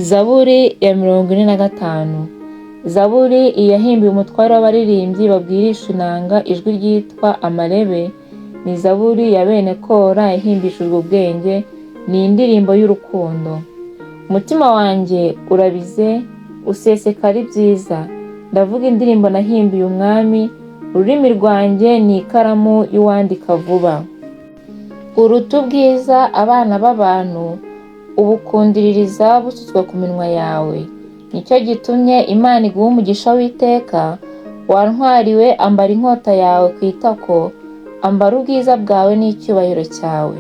Zaburi ya 45. Zaburi iyahimbiwe umutware w'abaririmbyi babwirisha inanga ijwi ryitwa amarebe. Ni zaburi ya bene Kora yahimbishijwe ubwenge. Ni indirimbo y'urukundo. Umutima wanjye urabize usesekara ibyiza. Ndavuga indirimbo nahimbiye umwami. Ururimi rwanjye ni ikaramu y'uwandika vuba. Uruta ubwiza abana b'abantu, ubukundiririza busutswe ku minwa yawe. Nicyo gitumye Imana iguha umugisha w'iteka. Wantwariwe, ambara inkota yawe ku itako, ambara ubwiza bwawe n'icyubahiro cyawe.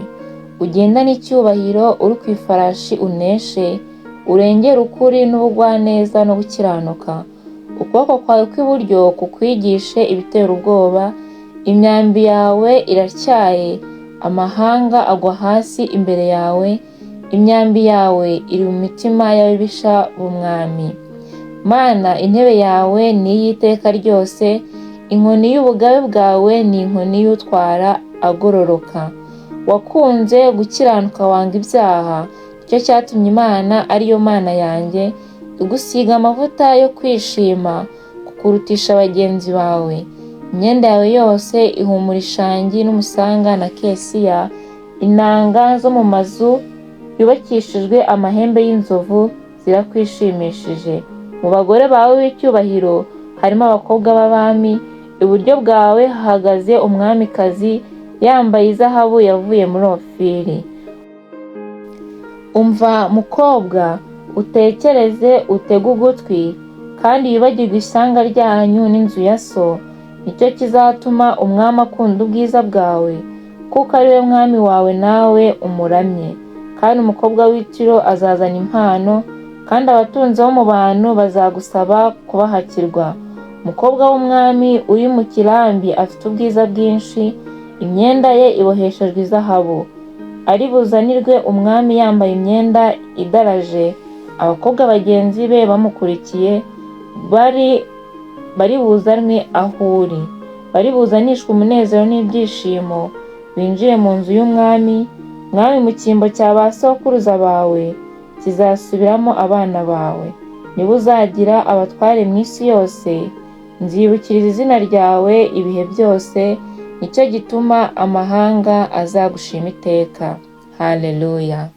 Ugendane icyubahiro uri ku ifarashi uneshe, urengere ukuri n'ubugwaneza no gukiranuka. Ukuboko kwawe kw'iburyo kukwigishe ibitera ubwoba. Imyambi yawe iratyaye, amahanga agwa hasi imbere yawe. Imyambi yawe iri mu mitima y'ababisha b'umwami. Mana, intebe yawe ni iy'iteka ryose. Inkoni y'ubugabe bwawe ni inkoni y'utwara agororoka. Wakunze gukiranuka wanga ibyaha. Nicyo cyatumye Imana ariyo Mana yanjye igusiga amavuta yo kwishima kukurutisha bagenzi bawe. Imyenda yawe yose ihumura ishangi n'umusanga na kesiya. Inanga zo mu mazu yubakishijwe amahembe y'inzovu zirakwishimishije. Mu bagore bawe b'icyubahiro harimo abakobwa b'abami. Iburyo bwawe hahagaze umwamikazi yambaye izahabu yavuye muri Ofiri. Umva mukobwa, utekereze, utege ugutwi, kandi wibagirwe ishyanga ryanyu n'inzu ya so. Nicyo kizatuma umwami akunda ubwiza bwawe, kuko ari we mwami wawe nawe umuramye. Kandi umukobwa w'Itiro azazana impano, kandi abatunzi bo mu bantu bazagusaba kubahakirwa. Umukobwa w'umwami uri mu kirambi afite ubwiza bwinshi, imyenda ye iboheshejwe izahabu. Ari buzanirwe umwami yambaye imyenda idaraje. Abakobwa bagenzi be bamukurikiye bari buzanwe aho uri. Bari buzanishwe umunezero n'ibyishimo, binjire mu nzu y'umwami. Mwami, mu cyimbo cya ba sokuruza bawe kizasubiramo abana bawe. Niba uzagira abatware mu isi yose, nzibukiriza izina ryawe ibihe byose. Nicyo gituma amahanga azagushima iteka. Haleluya.